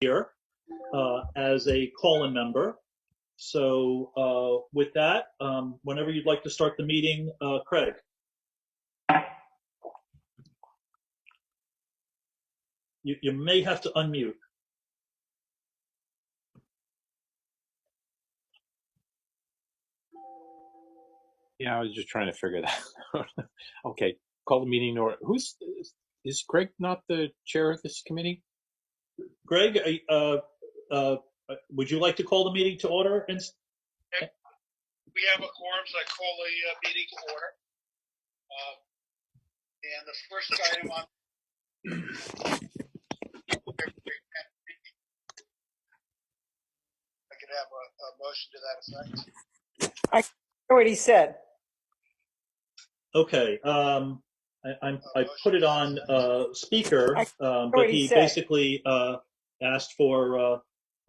here as a call-in member. So with that, whenever you'd like to start the meeting, Craig. You may have to unmute. Yeah, I was just trying to figure that out. Okay, call the meeting or is Greg not the chair of this committee? Greg, would you like to call the meeting to order? We have a quorum, so I call the meeting to order. And the first item on I could have a motion to that effect. I already said. Okay. I put it on speaker, but he basically asked for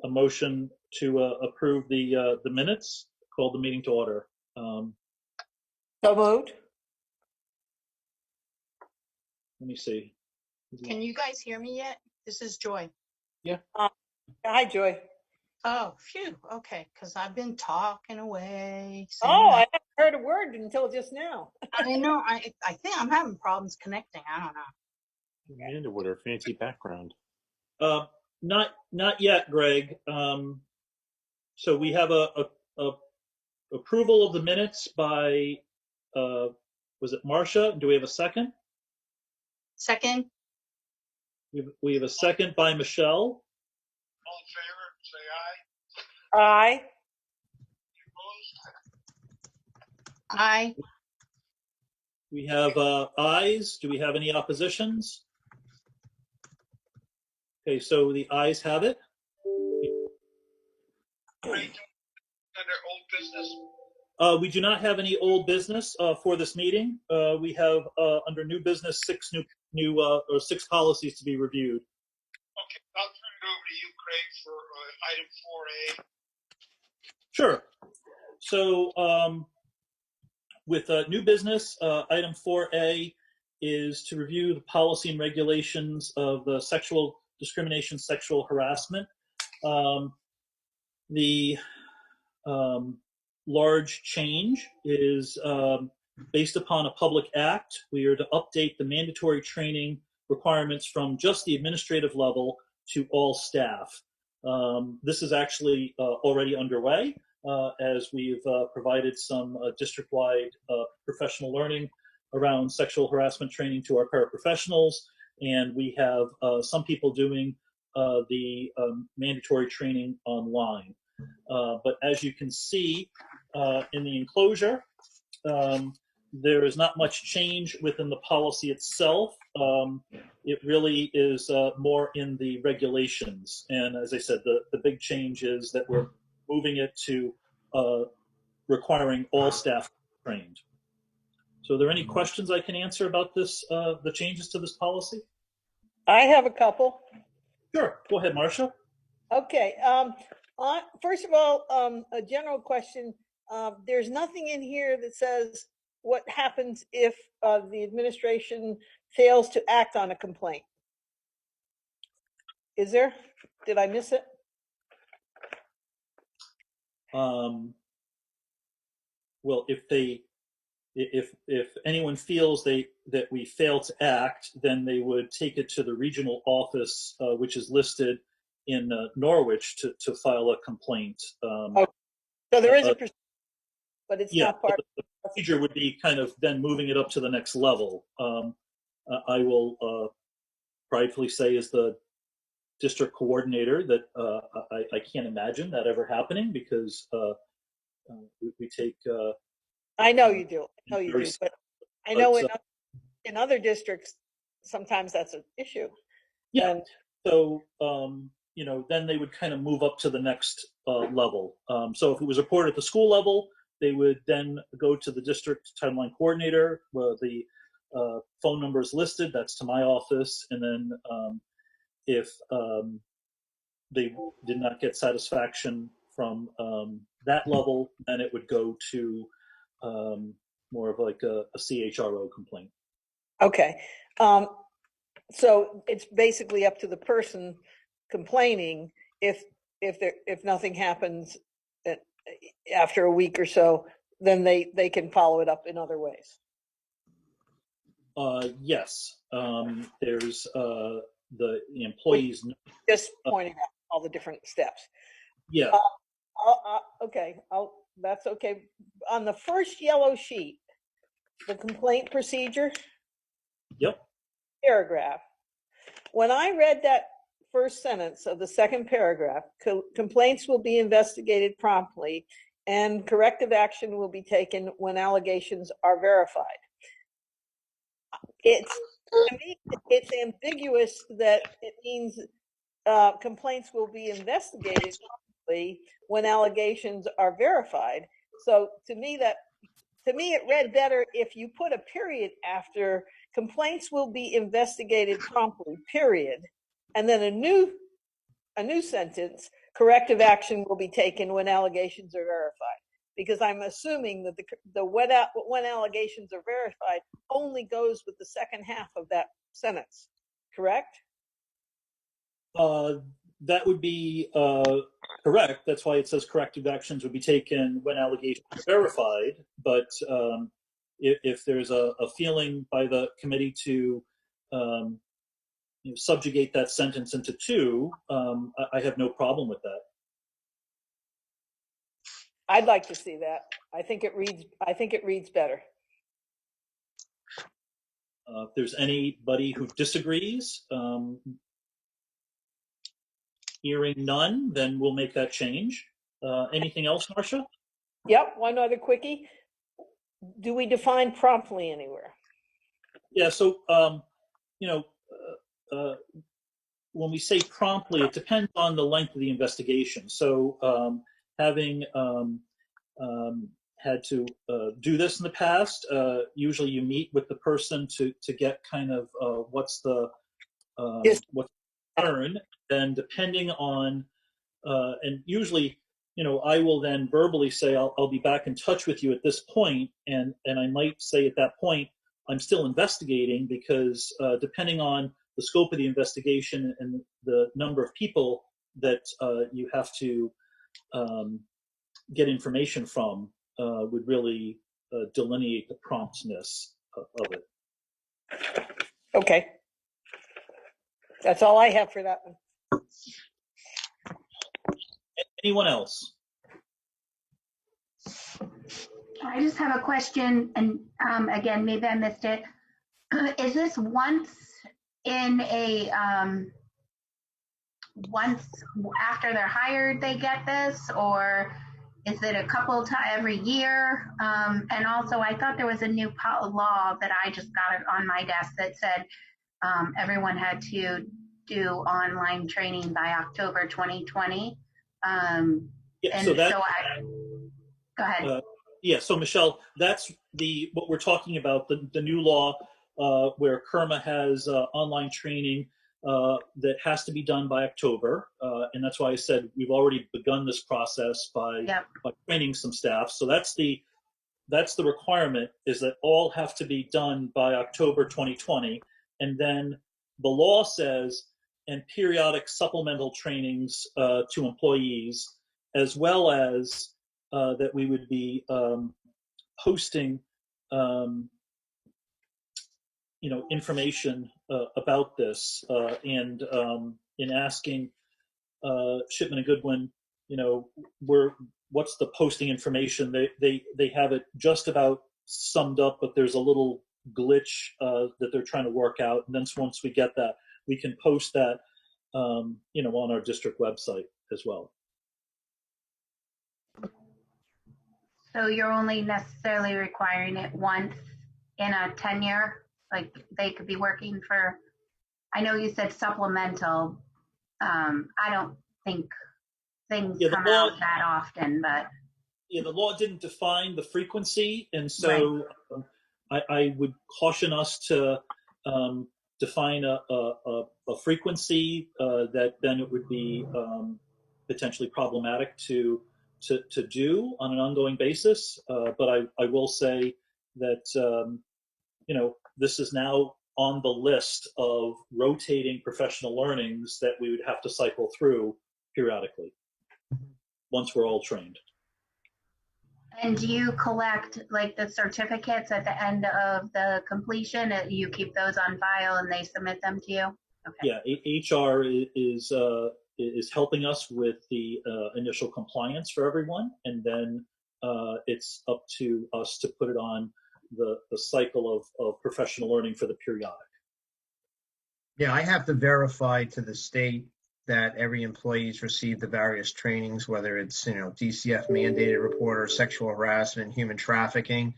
a motion to approve the minutes. Called the meeting to order. So moved. Let me see. Can you guys hear me yet? This is Joy. Yeah. Hi, Joy. Oh, phew. Okay, because I've been talking away. I haven't heard a word until just now. I know. I think I'm having problems connecting. I don't know. Amanda with her fancy background. Not yet, Greg. So we have a approval of the minutes by was it Marcia? Do we have a second? Second. We have a second by Michelle. All in favor, say aye. Aye. Opposed? Aye. We have ayes. Do we have any oppositions? Okay, so the ayes have it. Under old business. We do not have any old business for this meeting. We have under new business six policies to be reviewed. Okay, I'll turn it over to you, Craig, for item 4A. Sure. So with new business, item 4A is to review the policy and regulations of the sexual discrimination, sexual harassment. The large change is based upon a public act. We are to update the mandatory training requirements from just the administrative level to all staff. This is actually already underway as we've provided some district-wide professional learning around sexual harassment training to our paraprofessionals, and we have some people doing the mandatory training online. But as you can see in the enclosure, there is not much change within the policy itself. It really is more in the regulations. And as I said, the big change is that we're moving it to requiring all staff trained. So are there any questions I can answer about this, the changes to this policy? I have a couple. Sure, go ahead, Marcia. Okay. First of all, a general question. There's nothing in here that says what happens if the administration fails to act on a complaint. Is there? Did I miss it? Well, if anyone feels that we fail to act, then they would take it to the regional office, which is listed in Norwich, to file a complaint. Okay. So there is a procedure, but it's not part of the procedure would be kind of then moving it up to the next level. I will pridefully say, as the district coordinator, that I can't imagine that ever happening, because we take. I know you do. I know you do, but I know in other districts sometimes that's an issue. Yeah. So then they would kind of move up to the next level. So if it was reported at the school level, they would then go to the district timeline coordinator, where the phone number is listed. That's to my office. And then if they did not get satisfaction from that level, then it would go to more of like a CHRO complaint. Okay. So it's basically up to the person, complaining if nothing happens after a week or so, then they can follow it up in other ways. Yes, there's the employees. Just pointing out all the different steps. Yeah, Okay, that's okay. On the first yellow sheet, the complaint procedure yep. paragraph, when I read that first sentence of the second paragraph, complaints will be investigated promptly and corrective action will be taken when allegations are verified. To me, it's ambiguous that it means complaints will be investigated promptly when allegations are verified. So to me, it read better if you put a period after complaints will be investigated promptly, period, and then a new sentence, corrective action will be taken when allegations are verified. Because I'm assuming that when allegations are verified only goes with the second half of that sentence, correct? That would be correct. That's why it says corrective actions would be taken when allegations are verified. But if there's a feeling by the committee to subjugate that sentence into two, I have no problem with that. I'd like to see that. I think it reads better. If there's anybody who disagrees, hearing none, then we'll make that change. Anything else, Marcia? Yep, one other quickie. Do we define promptly anywhere? Yeah, so, when we say promptly, it depends on the length of the investigation. So having had to do this in the past, usually you meet with the person to get kind of what's the concern, and depending on, and usually, I will then verbally say, I'll be back in touch with you at this point, and I might say at that point, I'm still investigating, because depending on the scope of the investigation and the number of people that you have to get information from would really delineate the promptness of it. Okay. That's all I have for that one. Anyone else? I just have a question, and again, maybe I missed it. Is this once once after they're hired they get this, or is it a couple times every year? And also, I thought there was a new law that I just got on my desk that said everyone had to do online training by October 2020. Go ahead. Yeah, so Michelle, that's what we're talking about, the new law where KERMA has online training that has to be done by October. And that's why I said we've already begun this process by training some staff. So that's the requirement, is that all have to be done by October 2020. And then the law says, and periodic supplemental trainings to employees, as well as that we would be posting, information about this, and in asking Shipman and Goodwin, what's the posting information? They have it just about summed up, but there's a little glitch that they're trying to work out. And then once we get that, we can post that, on our district website as well. So you're only necessarily requiring it once in a tenure? Like they could be working for, I know you said supplemental. I don't think things come out that often, but. Yeah, the law didn't define the frequency. And so I would caution us to define a frequency that then it would be potentially problematic to do on an ongoing basis. But I will say that, this is now on the list of rotating professional learnings that we would have to cycle through periodically once we're all trained. And do you collect like the certificates at the end of the completion? You keep those on file and they submit them to you? Okay. Yeah, HR is helping us with the initial compliance for everyone, and then it's up to us to put it on the cycle of professional learning for the periodic. Yeah, I have to verify to the state that every employee's received the various trainings, whether it's, DCF mandated report or sexual harassment, human trafficking.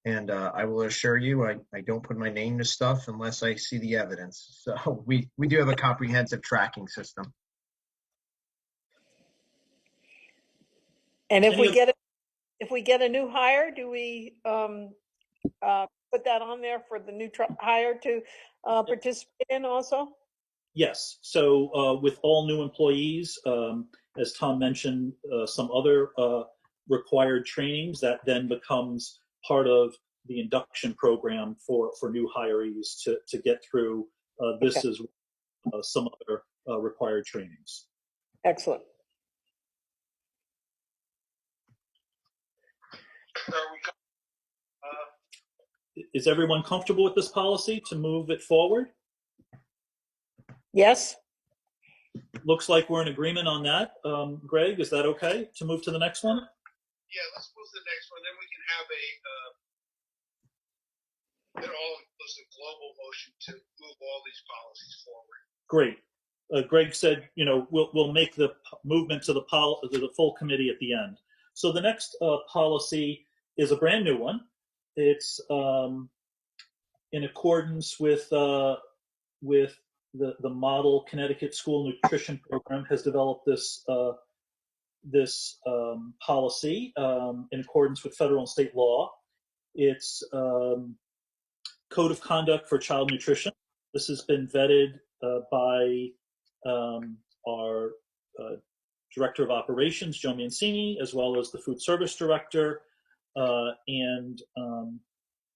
And I will assure you, I don't put my name to stuff unless I see the evidence. So we do have a comprehensive tracking system. And if Any we get a new hire, do we put that on there for the new hire to participate in also? Yes. So with all new employees, as Tom mentioned, some other required trainings that then becomes part of the induction program for new hirees to get through this Okay. as some other required trainings. Excellent. Is everyone comfortable with this policy to move it forward? Yes. Looks like we're in agreement on that. Greg, is that okay to move to the next one? Yeah, let's move to the next one. Then we can have an all-inclusive global motion to move all these policies forward. Great. Greg said, we'll make the movement to the full committee at the end. So the next policy is a brand new one. It's in accordance with the model Connecticut School Nutrition Program has developed this policy in accordance with federal and state law. It's Code of Conduct for Child Nutrition. This has been vetted by our Director of Operations, Joe Mancini, as well as the Food Service Director, and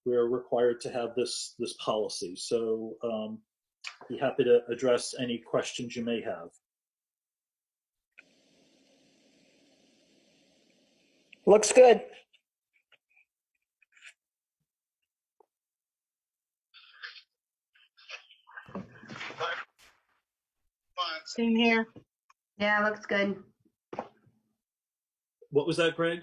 we're required to have this policy. So be happy to address any questions you may have. Looks good. Same here. Yeah, looks good. What was that, Greg?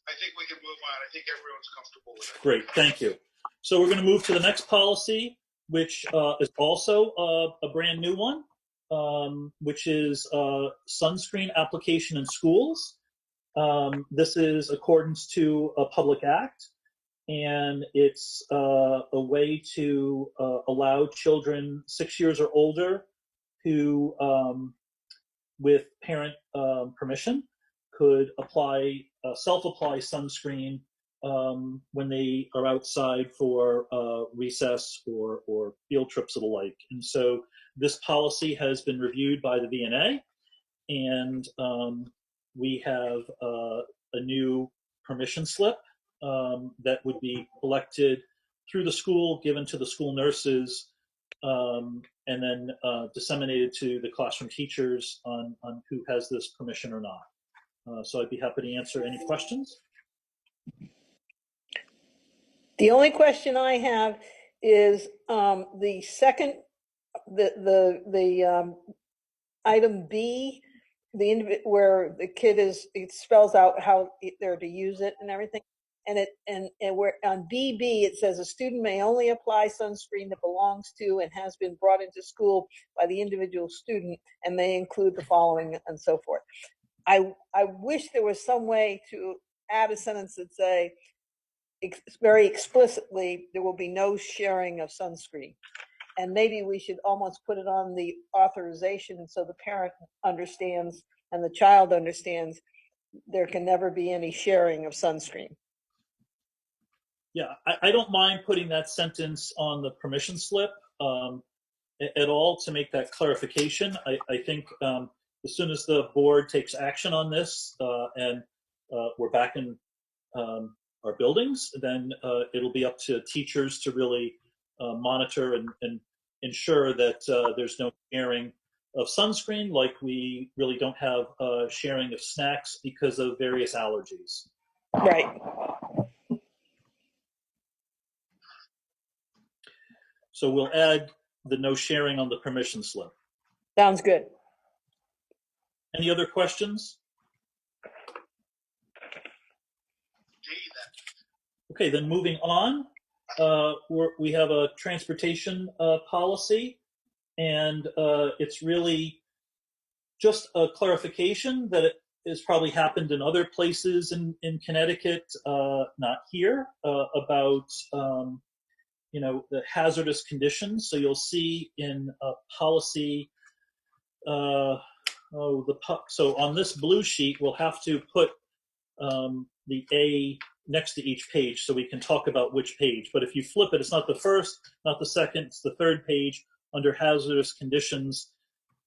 I think we can move on. I think everyone's comfortable with it. Great, thank you. So we're going to move to the next policy, which is also a brand new one, which is sunscreen application in schools. This is accordance to a public act, and it's a way to allow children 6 years or older who, with parent permission, could self-apply sunscreen when they are outside for recess or field trips or the like. And so this policy has been reviewed by the VNA, and we have a new permission slip that would be collected through the school, given to the school nurses, and then disseminated to the classroom teachers on who has this permission or not. So I'd be happy to answer any questions. The only question I have is the second, the item B, where the kid it spells out how they're to use it and everything. And where on BB it says a student may only apply sunscreen that belongs to and has been brought into school by the individual student and may include the following and so forth. I wish there was some way to add a sentence that say very explicitly there will be no sharing of sunscreen. And maybe we should almost put it on the authorization so the parent understands and the child understands there can never be any sharing of sunscreen. Yeah, I don't mind putting that sentence on the permission slip at all to make that clarification. I think as soon as the board takes action on this and we're back in our buildings, then it'll be up to teachers to really monitor and ensure that there's no sharing of sunscreen, like we really don't have sharing of snacks because of various allergies. Right. So we'll add the no sharing on the permission slip. Sounds good. Any other questions? Okay, then moving on, we have a transportation policy, and it's really just a clarification that it has probably happened in other places in Connecticut, not here, about the hazardous conditions. So you'll see in policy, so on this blue sheet, we'll have to put the A next to each page so we can talk about which page. But if you flip it, it's not the first, not the second, it's the third page. Under hazardous conditions,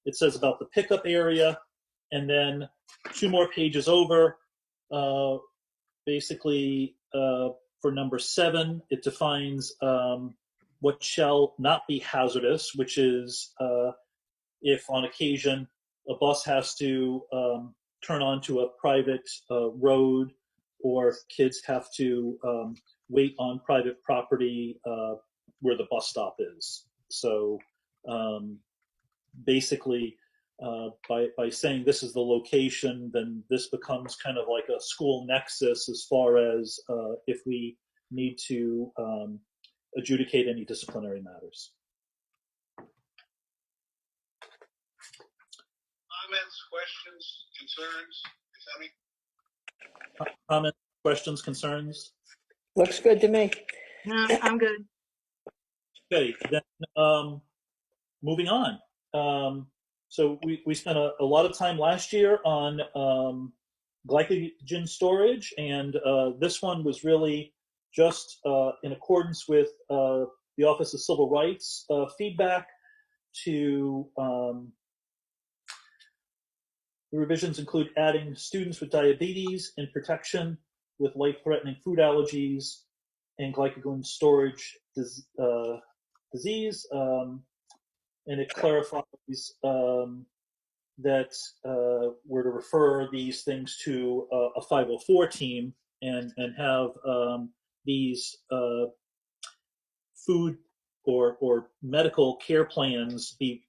it says about the pickup area, and then 2 more pages over, basically for number 7, it defines what shall not be hazardous, which is if on occasion a bus has to turn onto a private road, or if kids have to wait on private property where the bus stop is. So basically, by saying this is the location, then this becomes kind of like a school nexus as far as if we need to adjudicate any disciplinary matters. Comments, questions, concerns, if any? Comments, questions, concerns? Looks good to me. No, I'm good. Okay, then moving on. So we spent a lot of time last year on glycogen storage, and this one was really just in accordance with the Office of Civil Rights feedback to the revisions include adding students with diabetes and protection with life-threatening food allergies and glycogen storage disease, and it clarifies that we're to refer these things to a 504 team and have these food or medical care plans be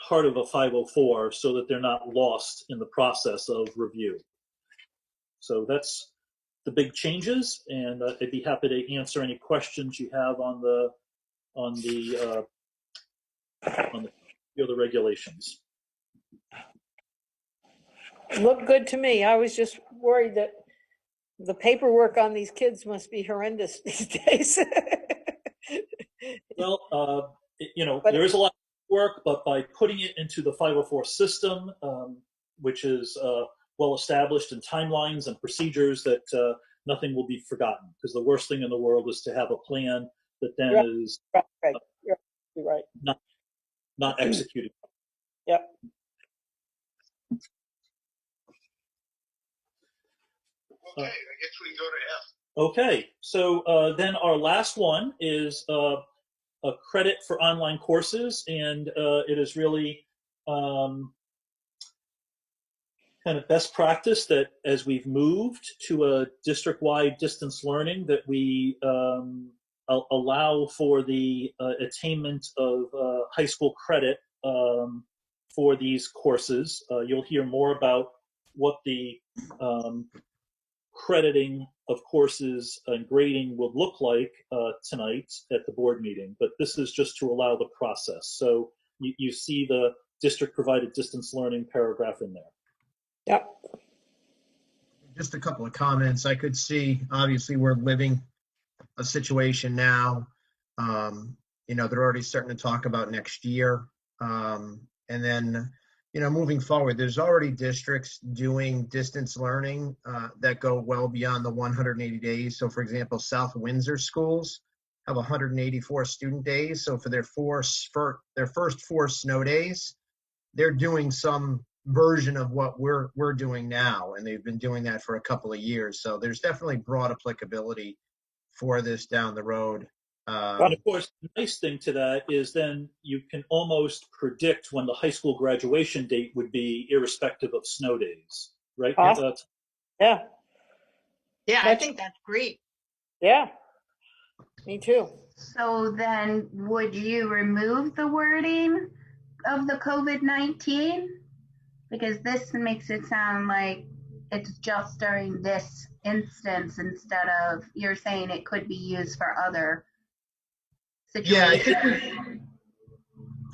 part of a 504 so that they're not lost in the process of review. So that's the big changes, and I'd be happy to answer any questions you have on the other regulations. Look good to me. I was just worried that the paperwork on these kids must be horrendous these days. Well, But- there is a lot of work, but by putting it into the 504 system, which is well established in timelines and procedures, that nothing will be forgotten. Because the worst thing in the world is to have a plan that then Right. is Right. You're right. not executed. Yep. Okay, I guess we can go to F. Okay, so then our last one is a credit for online courses, and it is really kind of best practice that as we've moved to a district-wide distance learning, that we allow for the attainment of high school credit for these courses. You'll hear more about what the crediting of courses and grading would look like tonight at the board meeting, but this is just to allow the process. So you see the district provided distance learning paragraph in there. Yep. Just a couple of comments. I could see, obviously, we're living a situation now. They're already starting to talk about next year. And then, moving forward, there's already districts doing distance learning that go well beyond the 180 days. So, for example, South Windsor schools have 184 student days. So for their first 4 snow days, they're doing some version of what we're doing now, and they've been doing that for a couple of years. So there's definitely broad applicability for this down the road. But of course, the nice thing to that is then you can almost predict when the high school graduation date would be, irrespective of snow days, right? Awesome. Yeah, Yeah, I That's- think that's great. yeah. Me too. So then would you remove the wording of the COVID-19? Because this makes it sound like it's just during this instance instead of you're saying it could be used for other Yeah, situations.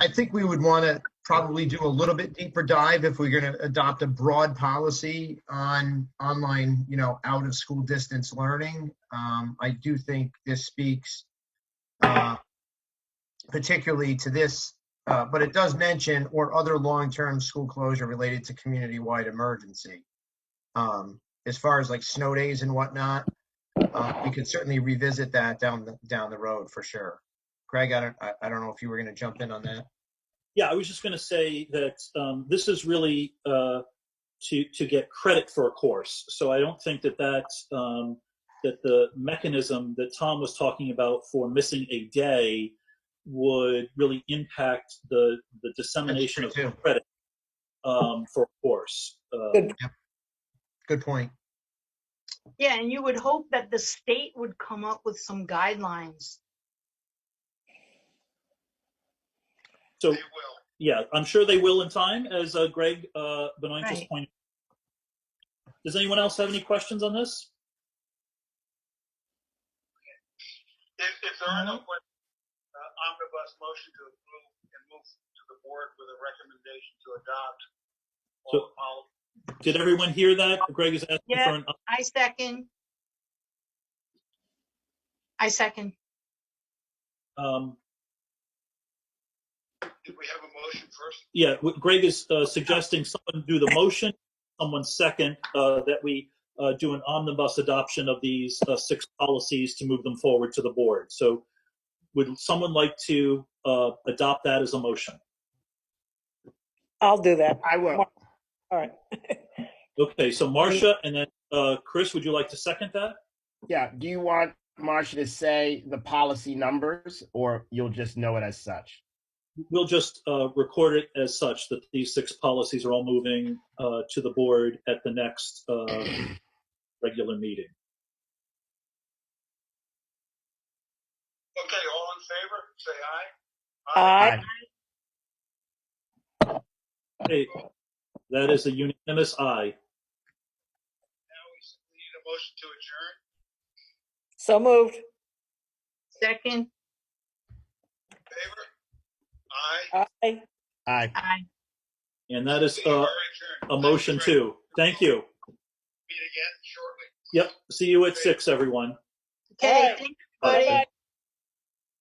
I think we would want to probably do a little bit deeper dive if we're going to adopt a broad policy on online, out of school distance learning. I do think this speaks particularly to this, but it does mention or other long-term school closure related to community-wide emergency. As far as like snow days and whatnot, we could certainly revisit that down the road for sure. Craig, I don't know if you were going to jump in on that. Yeah, I was just going to say that this is really to get credit for a course. So I don't think that that the mechanism that Tom was talking about for missing a day would really impact the dissemination of Too. credit for a course. Good point. Yeah, and you would hope that the state would come up with some guidelines. So They will. yeah, I'm sure they will in time, as Greg Benoit just Right. pointed out. Does anyone else have any questions on this? If there are no questions, omnibus motion to approve and move to the board with a recommendation to adopt all So- the policies. Did everyone hear that? Greg is asking Yeah. for an. I second. Did we have a motion first? Yeah, Greg is suggesting someone do the motion, someone second, that we do an omnibus adoption of these 6 policies to move them forward to the board. So would someone like to adopt that as a motion? I'll do that. I will. All right. Okay, so Marcia and then Chris, would you like to second that? Yeah. Do you want Marcia to say the policy numbers, or you'll just know it as such? We'll just record it as such, that these 6 policies are all moving to the board at the next regular meeting. Okay, all in favor, say aye. Aye. Okay, that is a unanimous aye. Now we simply need a motion to adjourn. So moved. Second. Favor? Aye. Aye. Aye. Aye. And that is We are a adjourned. motion Thank you, too. Thank you. Meet again shortly. Yep, see you at 6, everyone. Okay, Aye. thank you, Bye. buddy. Bye-bye.